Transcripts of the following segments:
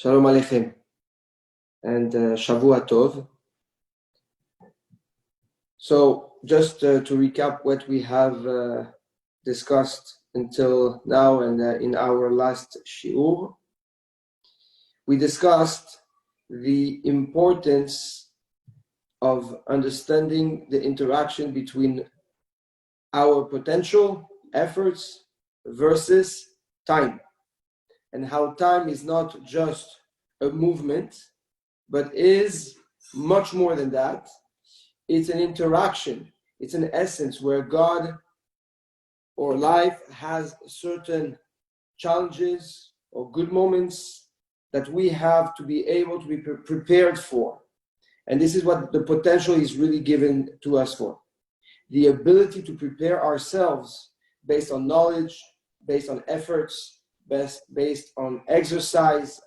Shalom Aleichem and Shavua Tov. So just to recap what we have discussed until now and in our last shiur, we discussed the importance of understanding the interaction between our potential efforts versus time, and how time is not just a movement, but is much more than that. It's an interaction. It's an essence where God or life has certain challenges or good moments that we have to be able to be prepared for. And this is what the potential is really given to us for. The ability to prepare ourselves based on knowledge, based on efforts, based on exercise,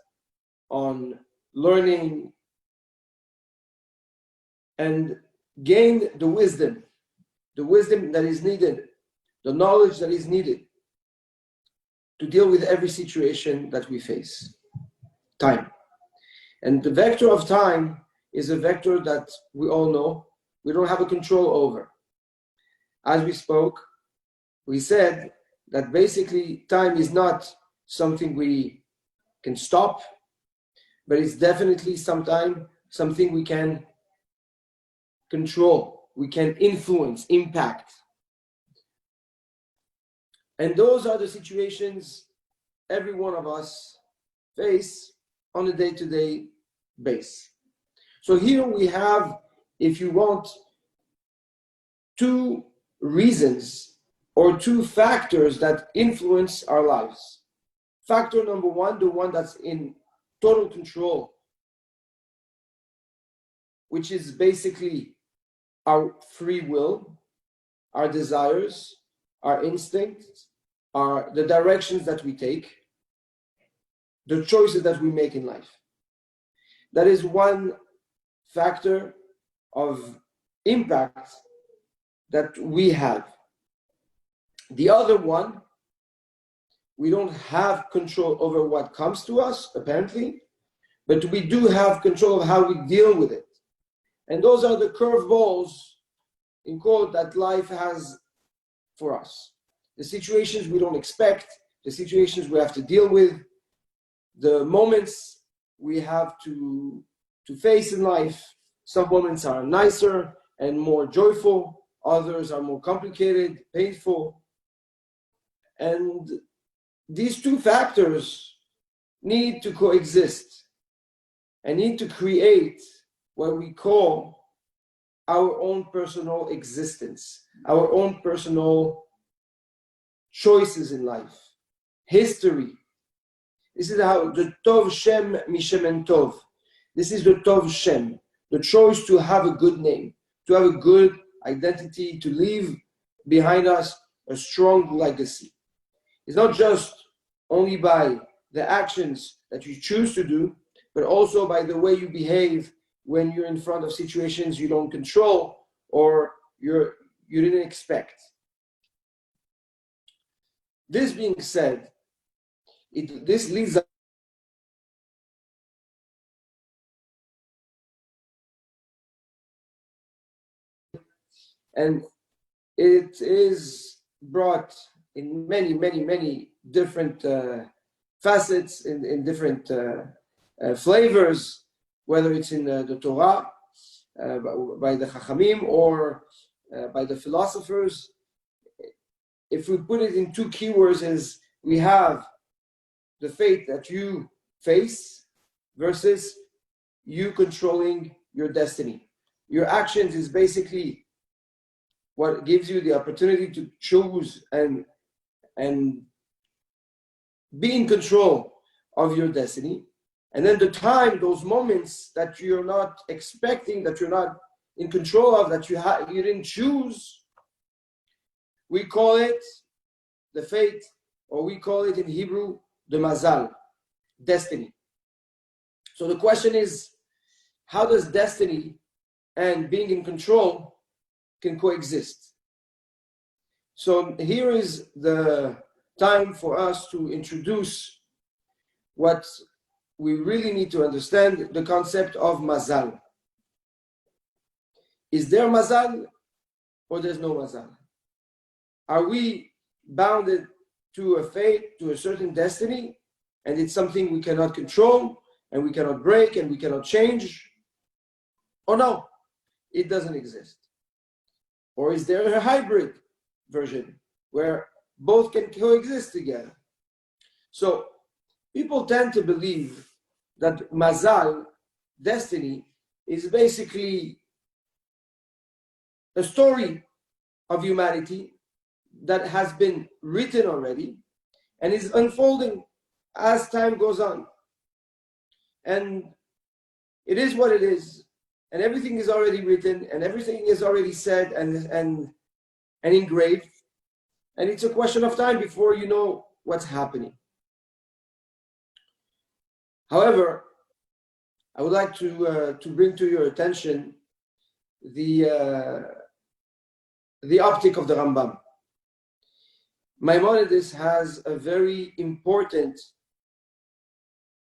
on learning, and gain the wisdom that is needed, the knowledge that is needed to deal with every situation that we face. Time. And the vector of time is a vector that we all know we don't have a control over. As we spoke, we said that basically time is not something we can stop, but it's definitely something we can control, we can influence, impact. And those are the situations every one of us face on a day-to-day basis. So here we have, if you want, two reasons or two factors that influence our lives. Factor number one, the one that's in total control, which is basically our free will, our desires, our instincts, the directions that we take, the choices that we make in life. That is one factor of impact that we have. The other one, we don't have control over what comes to us, apparently, but we do have control of how we deal with it. And those are the curveballs, in quote, that life has for us. The situations we don't expect, the situations we have to deal with, the moments we have to face in life. Some moments are nicer and more joyful, others are more complicated, painful. And these two factors need to coexist and need to create what we call our own personal existence, our own personal choices in life, history. This is how the Tov Shem Mishem Tov. This is the Tov Shem, the choice to have a good name, to have a good identity, to leave behind us a strong legacy. It's not just only by the actions that you choose to do, but also by the way you behave when you're in front of situations you don't control or you didn't expect. This being said, this leads us and it is brought in many different facets, in different flavors, whether it's in the Torah, by the Chachamim, or by the philosophers. If we put it in two keywords, is we have the fate that you face versus you controlling your destiny. Your actions is basically what gives you the opportunity to choose and be in control of your destiny. And then the time, those moments that you're not expecting, that you're not in control of, that you didn't choose, we call it the fate, or we call it in Hebrew, the Mazal, destiny. So the question is, how does destiny and being in control can coexist? So here is the time for us to introduce what we really need to understand the concept of Mazal. Is there Mazal or there's no Mazal? Are we bounded to a fate, to a certain destiny, and it's something we cannot control and we cannot break and we cannot change? Or no, it doesn't exist? Or is there a hybrid version where both can coexist together? So people tend to believe that Mazal, destiny, is basically a story of humanity that has been written already and is unfolding as time goes on. And it is what it is, and everything is already written, and everything is already said and engraved, and it's a question of time before you know what's happening. However, I would like to bring to your attention the optic of the Rambam. Maimonides has a very important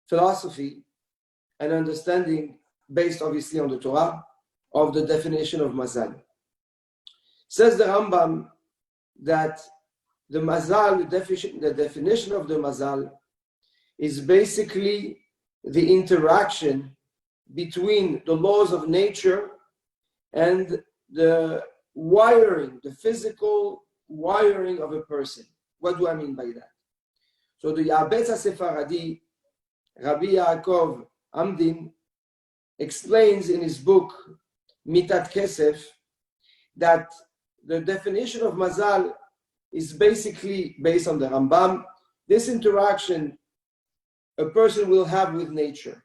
philosophy and understanding based obviously on the Torah of the definition of Mazal. Says the Rambam that the Mazal, the definition of the Mazal is basically the interaction between the laws of nature and the wiring, the physical wiring of a person. What do I mean by that? So the Yabetz Sephardi, Rabbi Yaakov Amdin, explains in his book Mitat Kesef that the definition of Mazal is basically based on the Rambam, this interaction a person will have with nature.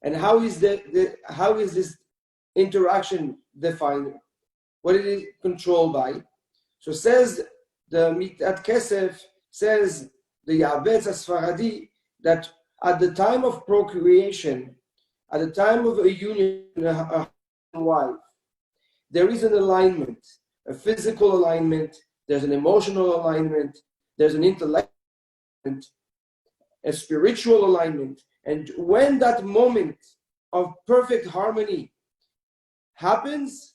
And how is this interaction defined? What it is controlled by? So says the Mitat Kesef, says the Yabetz Sfaradi, that at the time of procreation, at the time of a union, a husband and wife, there is an alignment, a physical alignment, there's an emotional alignment, there's an intellectual alignment, a spiritual alignment. And when that moment of perfect harmony happens,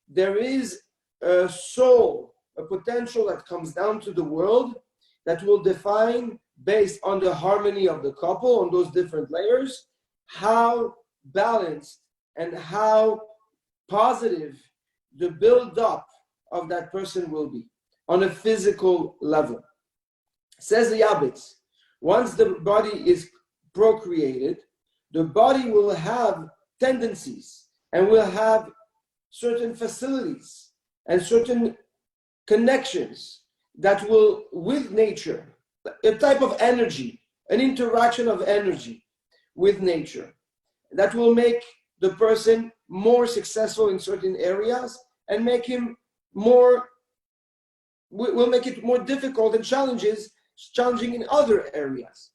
there is a soul, a potential that comes down to the world that will define, based on the harmony of the couple, on those different layers, how balanced and how positive the build-up of that person will be on a physical level. Says the Yabetz, once the body is procreated, the body will have tendencies and will have certain facilities and certain connections that will, with nature, a type of energy, an interaction of energy with nature that will make the person more successful in certain areas and make him more, will make it more difficult and challenging in other areas.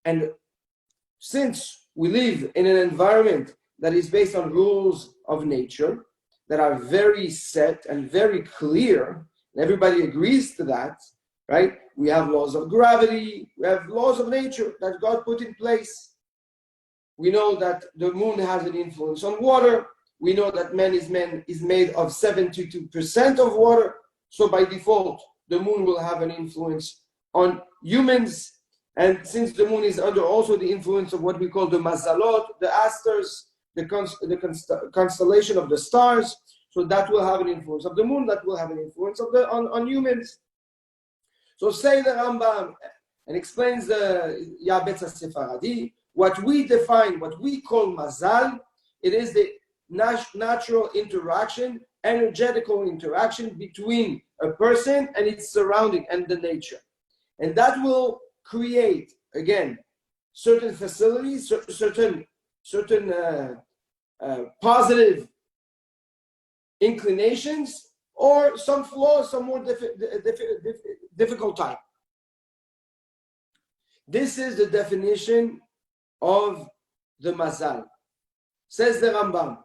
And since we live in an environment that is based on rules of nature that are very set and very clear, and everybody agrees to that, right? We have laws of gravity, we have laws of nature that God put in place. We know that the moon has an influence on water. We know that man is made of 72% of water. So by default, the moon will have an influence on humans. And since the moon is under also the influence of what we call the Mazalot, the asters, the constellation of the stars, so that will have an influence of the moon, that will have an influence on humans. So say the Rambam and explains the Yabetz Sephardi, what we define, what we call Mazal, it is the natural interaction, energetical interaction between a person and its surrounding and the nature. And that will create, again, certain facilities, certain positive inclinations, or some flaws, some more difficult type. This is the definition of the Mazal. Says the Rambam,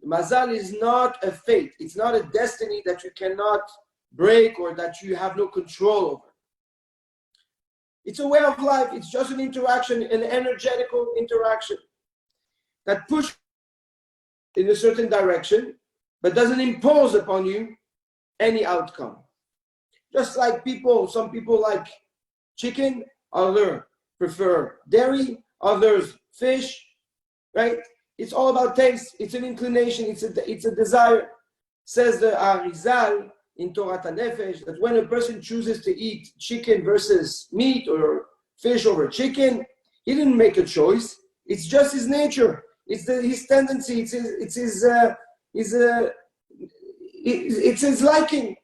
Mazal is not a fate. It's not a destiny that you cannot break or that you have no control over. It's a way of life. It's just an interaction, an energetical interaction that pushes in a certain direction, but doesn't impose upon you any outcome. Just like some people like chicken, others prefer dairy, others fish, right? It's all about taste. It's an inclination. It's a desire. Says the Arizal in Torah Tanefesh that when a person chooses to eat chicken versus meat or fish over chicken, he didn't make a choice. It's just his nature. It's his tendency. It's his liking.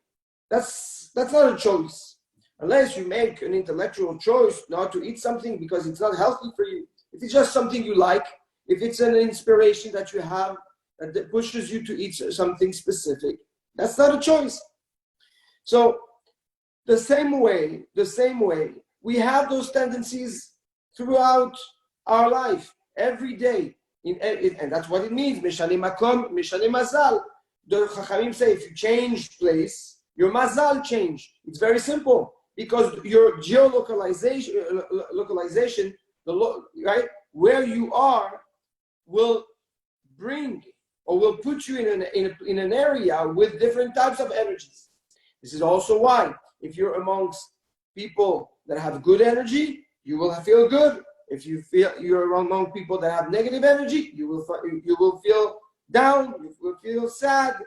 That's not a choice. Unless you make an intellectual choice not to eat something because it's not healthy for you. If it's just something you like, if it's an inspiration that you have that pushes you to eat something specific, that's not a choice. So the same way, we have those tendencies throughout our life, every day. And that's what it means. Mishane makom, mishane mazal. The Chachamim say if you change place, your mazal change. It's very simple because your geolocalization, right, where you are, will bring or will put you in an area with different types of energies. This is also why if you're amongst people that have good energy, you will feel good. If you're among people that have negative energy, you will feel down, you will feel sad,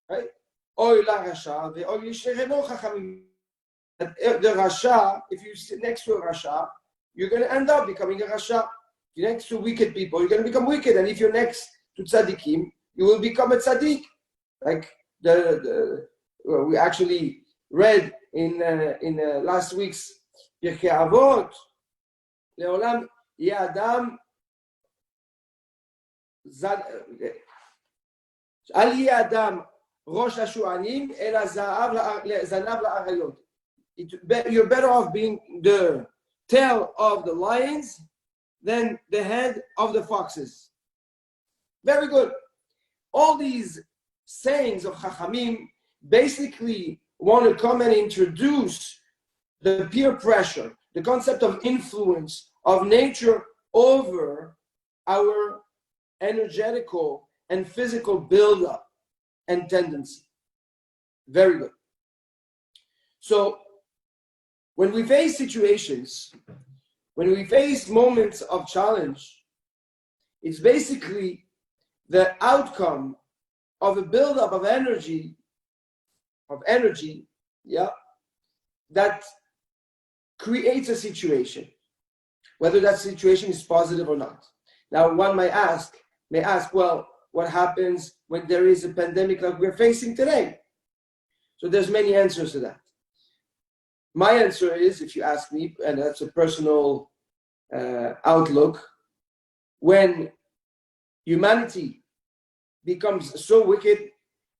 right? The Rasha, if you sit next to a Rasha, you're going to end up becoming a Rasha. If you're next to wicked people, you're going to become wicked. And if you're next to Tzaddikim, you will become a Tzaddik. Like we actually read in last week's Pirkei Avot, Leolam Yadam Al Yadam Rosh Hashuanim El Zanav La'arayot. You're better off being the tail of the lions than the head of the foxes. Very good. All these sayings of Chachamim basically want to come and introduce the peer pressure, the concept of influence of nature over our energetical and physical buildup and tendency. Very good. So when we face situations, when we face moments of challenge, it's basically the outcome of a buildup of energy, that creates a situation, whether that situation is positive or not. Now, one may ask, well, what happens when there is a pandemic like we're facing today? So there's many answers to that. My answer is, if you ask me, and that's a personal outlook, when humanity becomes so wicked,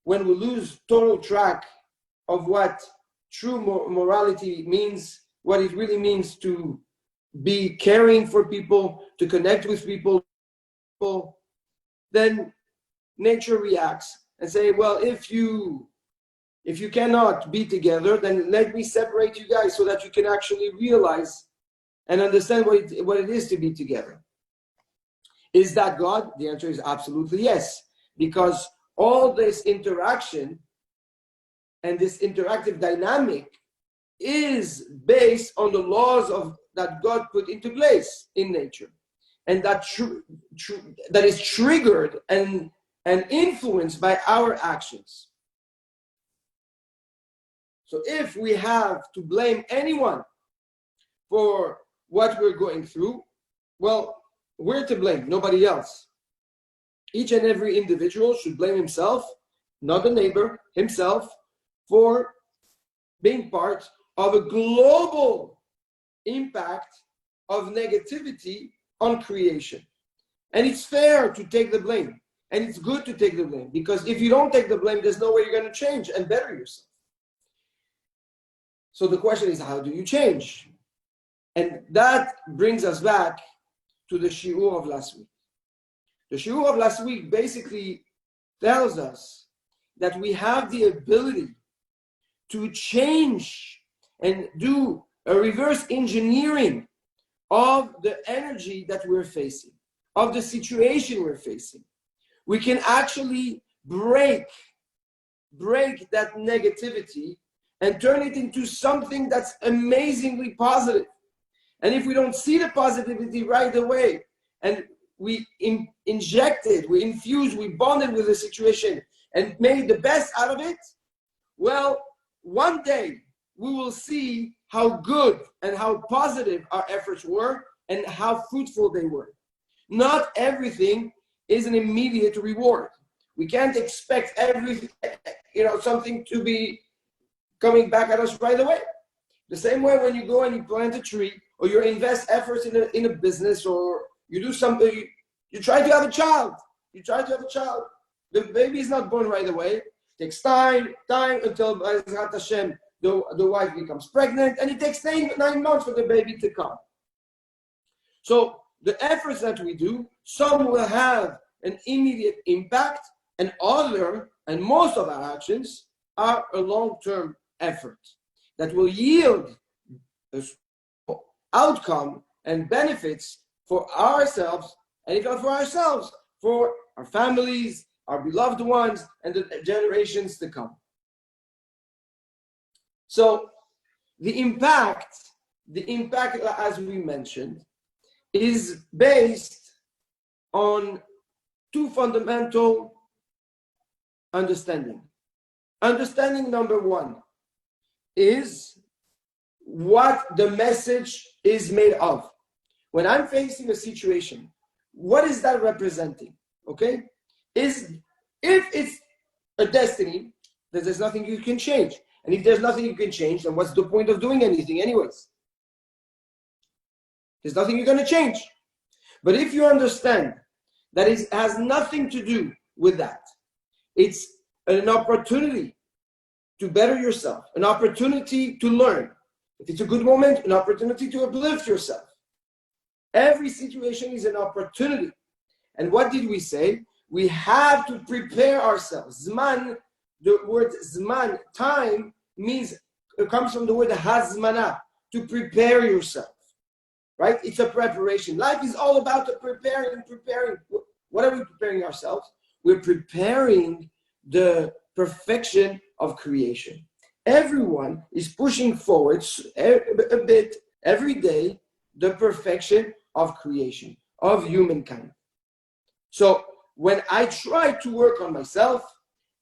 when we lose total track of what true morality means, what it really means to be caring for people, to connect with people, then nature reacts and say, well, if you cannot be together, then let me separate you guys so that you can actually realize and understand what it is to be together. Is that God? The answer is absolutely yes, because all this interaction and this interactive dynamic is based on the laws that God put into place in nature, and that is triggered and influenced by our actions. So if we have to blame anyone for what we're going through, well, we're to blame, nobody else. Each and every individual should blame himself, not the neighbor, himself, for being part of a global impact of negativity on creation. And it's fair to take the blame. And it's good to take the blame, because if you don't take the blame, there's no way you're going to change and better yourself. So the question is, how do you change? And that brings us back to the shiur of last week. The shiur of last week basically tells us that we have the ability to change and do a reverse engineering of the energy that we're facing, of the situation we're facing. We can actually break that negativity and turn it into something that's amazingly positive. And if we don't see the positivity right away, and we inject it, we infuse, we bond it with the situation and made the best out of it, well, one day we will see how good and how positive our efforts were and how fruitful they were. Not everything is an immediate reward. We can't expect everything, something to be coming back at us right away. The same way when you go and you plant a tree, or you invest efforts in a business, or you do something, you try to have a child. The baby is not born right away. It takes time until B'ezrat Hashem, the wife becomes pregnant, and it takes 9 months for the baby to come. So the efforts that we do, some will have an immediate impact, and most of our actions are a long-term effort that will yield outcome and benefits for ourselves, and if not for ourselves, for our families, our beloved ones, and the generations to come. So the impact, as we mentioned, is based on 2 fundamental understanding. Understanding number 1 is what the message is made of. When I'm facing a situation, what is that representing? Okay? If it's a destiny, then there's nothing you can change. And if there's nothing you can change, then what's the point of doing anything anyways? There's nothing you're going to change. But if you understand that it has nothing to do with that, it's an opportunity to better yourself, an opportunity to learn. If it's a good moment, an opportunity to uplift yourself. Every situation is an opportunity. And what did we say? We have to prepare ourselves. Zman, the word zman, time, it comes from the word hazmana, to prepare yourself. Right? It's a preparation. Life is all about the preparing. What are we preparing ourselves? We're preparing the perfection of creation. Everyone is pushing forward a bit every day the perfection of creation, of humankind. So when I try to work on myself,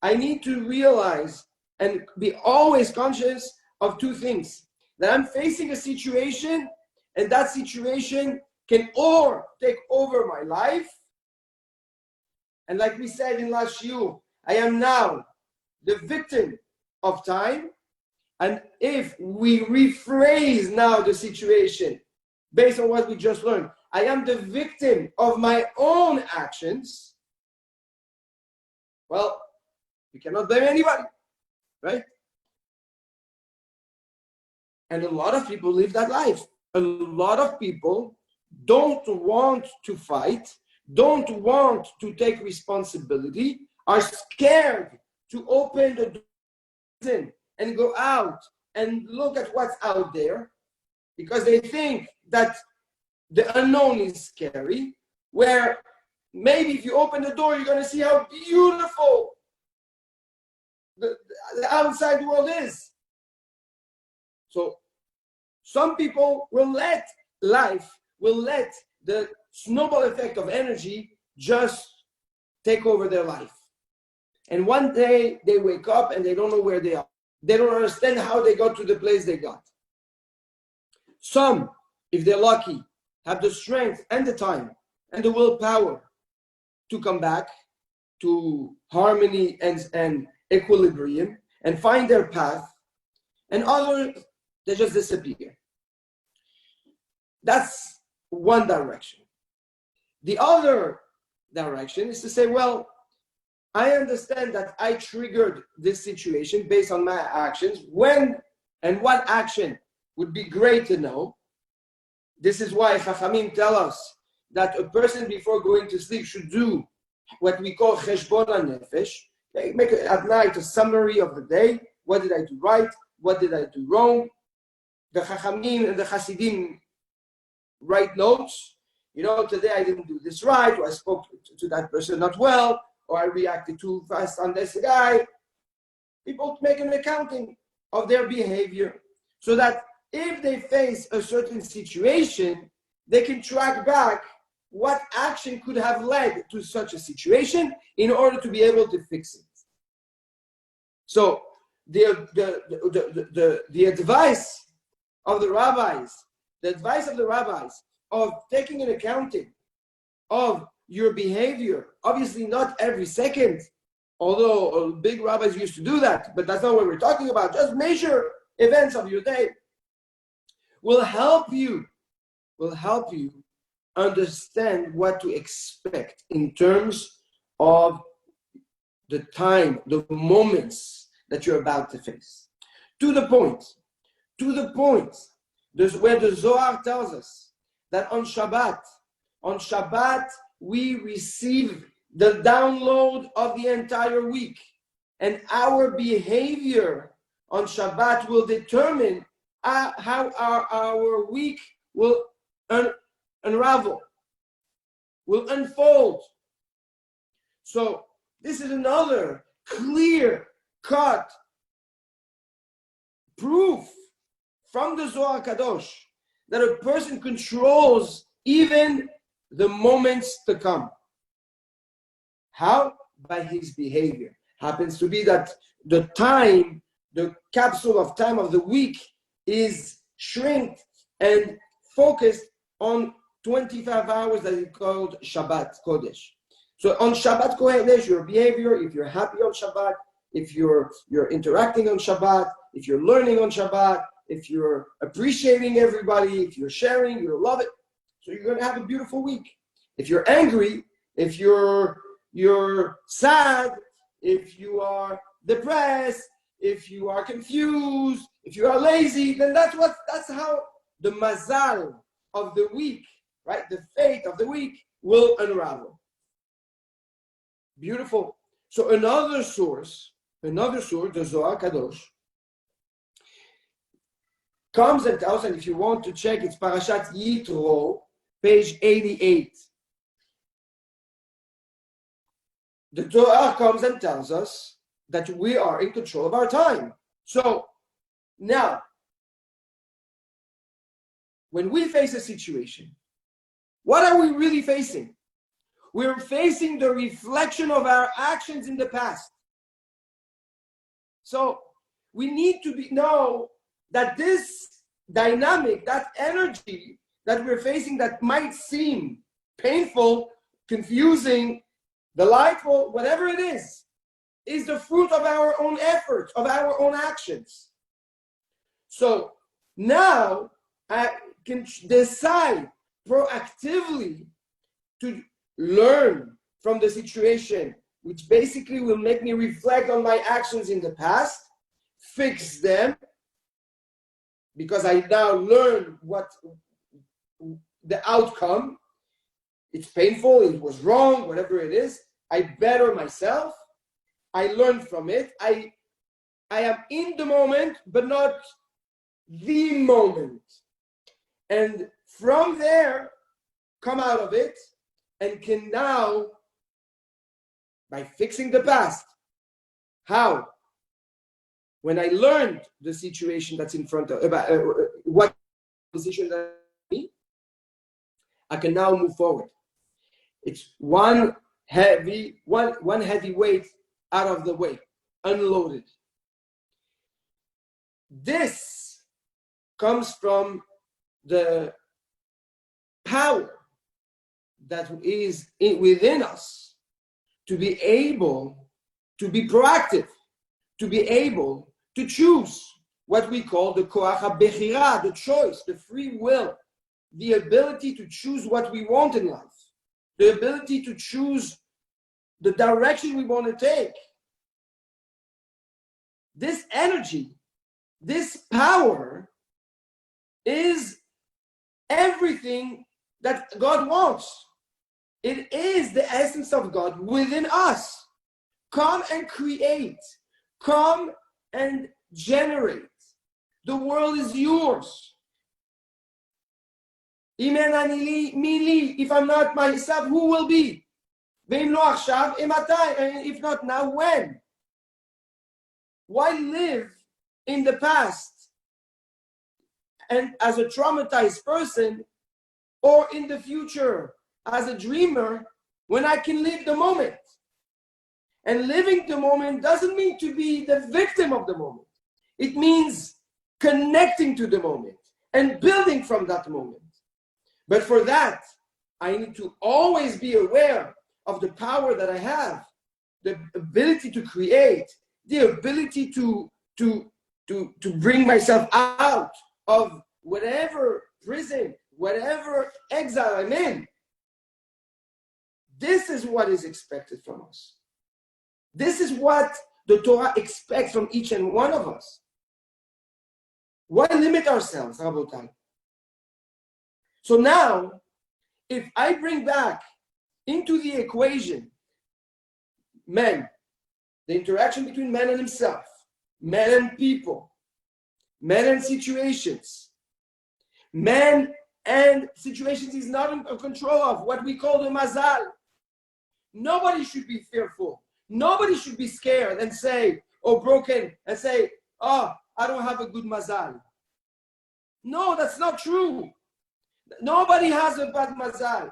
I need to realize and be always conscious of 2 things. That I'm facing a situation, and that situation can or take over my life. And like we said in last year, I am now the victim of time. And if we rephrase now the situation based on what we just learned, I am the victim of my own actions. Well, we cannot blame anybody, right? And a lot of people live that life. A lot of people don't want to fight, don't want to take responsibility, are scared to open the door and go out and look at what's out there, because they think that the unknown is scary, where maybe if you open the door, you're going to see how beautiful the outside world is. So some people will let the snowball effect of energy just take over their life. And one day they wake up and they don't know where they are. They don't understand how they got to the place they got. Some, if they're lucky, have the strength and the time and the willpower to come back to harmony and equilibrium and find their path. And others, they just disappear. That's one direction. The other direction is to say, well, I understand that I triggered this situation based on my actions. When and what action would be great to know. This is why Chachamim tell us that a person before going to sleep should do what we call cheshbon hanefesh. Make at night a summary of the day. What did I do right? What did I do wrong? the Chachamim and the Hasidim write notes. Today I didn't do this right, or I spoke to that person not well, or I reacted too fast on this guy. People make an accounting of their behavior so that if they face a certain situation, they can track back what action could have led to such a situation in order to be able to fix it. So the advice of the rabbis, of taking an accounting of your behavior, obviously not every second, although big rabbis used to do that, but that's not what we're talking about. Just measure events of your day will help you understand what to expect in terms of the time, the moments that you're about to face. To the point, where the Zohar tells us that on Shabbat, we receive the download of the entire week. And our behavior on Shabbat will determine how our week will unravel, will unfold. So this is another clear-cut proof from the Zohar Kadosh that a person controls even the moments to come. How? By his behavior. Happens to be that the capsule of time of the week is shrinked and focused on 25 hours that is called Shabbat Kodesh. So on Shabbat Kodesh, your behavior, if you're happy on Shabbat, if you're interacting on Shabbat, if you're learning on Shabbat, if you're appreciating everybody, if you're sharing, you love it. So you're going to have a beautiful week. If you're angry, if you're sad, if you are depressed, if you are confused, if you are lazy, then that's how the Mazal of the week, right? The fate of the week will unravel. Beautiful. So another source, the Zohar Kadosh, comes and tells, and if you want to check, it's Parashat Yitro, page 88. The Zohar comes and tells us that we are in control of our time. So now, when we face a situation, what are we really facing? We're facing the reflection of our actions in the past. So we need to know that this dynamic, that energy that we're facing that might seem painful, confusing, delightful, whatever it is the fruit of our own efforts, of our own actions. So now I can decide proactively to learn from the situation, which basically will make me reflect on my actions in the past, fix them, because I now learn what the outcome. It's painful, it was wrong, whatever it is. I better myself. I learn from it. I am in the moment, but not the moment. And from there, come out of it, and can now, by fixing the past. How? When I learned the situation that's in front of, what decision that me, I can now move forward. It's one heavy weight out of the way, unloaded. This comes from the power that is within us to be able to be proactive, to be able to choose what we call the koach ha-bechira, the choice, the free will, the ability to choose what we want in life, the ability to choose the direction we want to take. This energy, this power is everything that God wants. It is the essence of God within us. Come and create. Come and generate. The world is yours. If I'm not myself, who will be? If not now, when? Why live in the past and as a traumatized person, or in the future as a dreamer, when I can live the moment? And living the moment doesn't mean to be the victim of the moment. It means connecting to the moment and building from that moment. But for that, I need to always be aware of the power that I have, the ability to create, the ability to bring myself out of whatever prison, whatever exile I'm in. This is what is expected from us. This is what the Torah expects from each and one of us. Why limit ourselves, Rabotai? So now, if I bring back into the equation man, the interaction between man and himself, man and people, man and situations, man and situations he's not in control of, what we call the Mazal. Nobody should be fearful. Nobody should be scared and say, or broken, and say, oh, I don't have a good Mazal. No, that's not true. Nobody has a bad Mazal.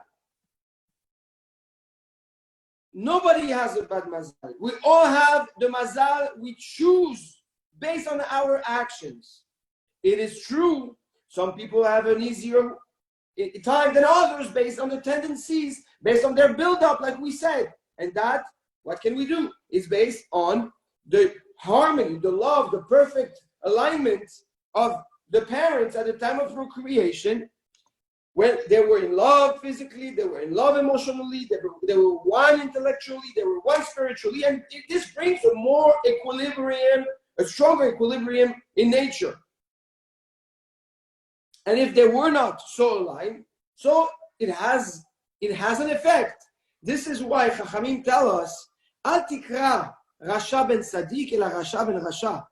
Nobody has a bad Mazal. We all have the Mazal we choose based on our actions. It is true, some people have an easier time than others based on the tendencies, based on their build-up, like we said. And that, what can we do? It's based on the harmony, the love, the perfect alignment of the parents at the time of procreation, when they were in love physically, they were in love emotionally, they were one intellectually, they were one spiritually, and this brings a more equilibrium, a stronger equilibrium in nature. And if they were not so aligned, so it has an effect. This is why Chachamim tell us, Al tikra rasha ben tzaddik ela rasha ben rasha.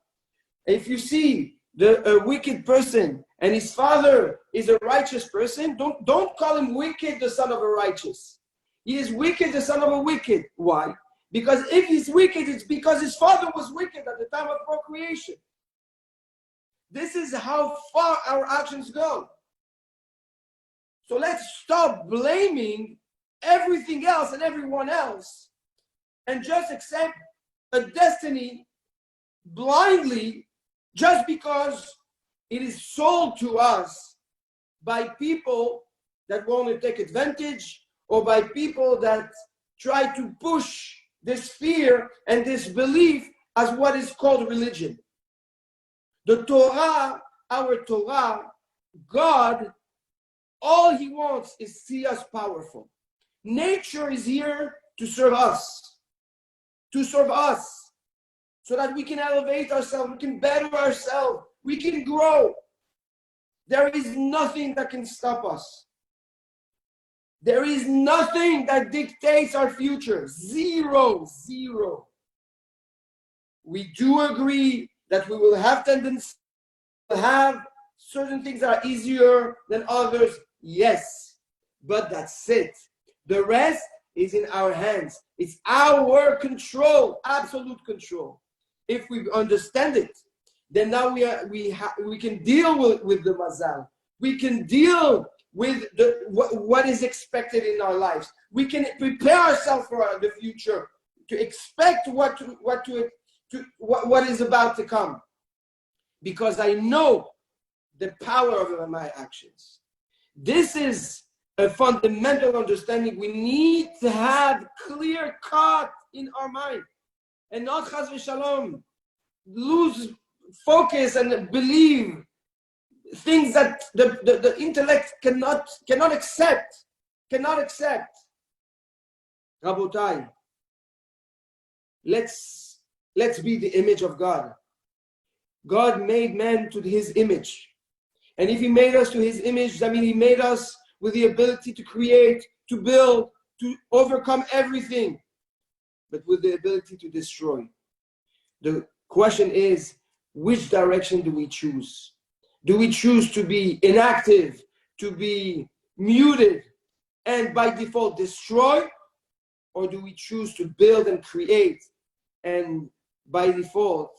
If you see a wicked person and his father is a righteous person, don't call him wicked, the son of a righteous. He is wicked, the son of a wicked. Why? Because if he's wicked, it's because his father was wicked at the time of procreation. This is how far our actions go. So let's stop blaming everything else and everyone else and just accept a destiny blindly just because it is sold to us by people that want to take advantage, or by people that try to push this fear and this belief as what is called religion. The Torah, our Torah, God, all he wants is see us powerful. Nature is here to serve us, so that we can elevate ourselves, we can better ourselves, we can grow. There is nothing that can stop us. There is nothing that dictates our future. Zero. We do agree that we will have tendencies, have certain things that are easier than others. Yes, but that's it. The rest is in our hands. It's our control, absolute control. If we understand it, then now we can deal with the Mazal. We can deal with what is expected in our lives. We can prepare ourselves for the future, to expect what is about to come, because I know the power of my actions. This is a fundamental understanding we need to have clear cut in our mind, and not chas v'shalom lose focus and believe things that the intellect cannot accept. Rabotai, let's be the image of God. God made man to his image. And if he made us to his image, that means he made us with the ability to create, to build, to overcome everything, but with the ability to destroy. The question is, which direction do we choose? Do we choose to be inactive, to be muted, and by default destroy? Or do we choose to build and create, and by default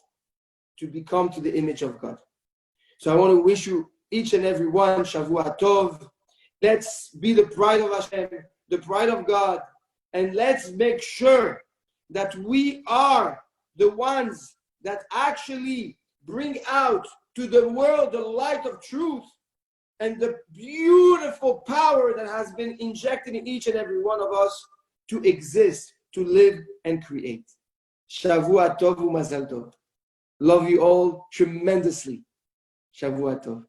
to become to the image of God? So I want to wish you, each and every one, Shavua Tov. Let's be the pride of Hashem, the pride of God, and let's make sure that we are the ones that actually bring out to the world the light of truth and the beautiful power that has been injected in each and every one of us to exist, to live and create. Shavua Tov u'Mazal Tov. Love you all tremendously. Shavua Tov.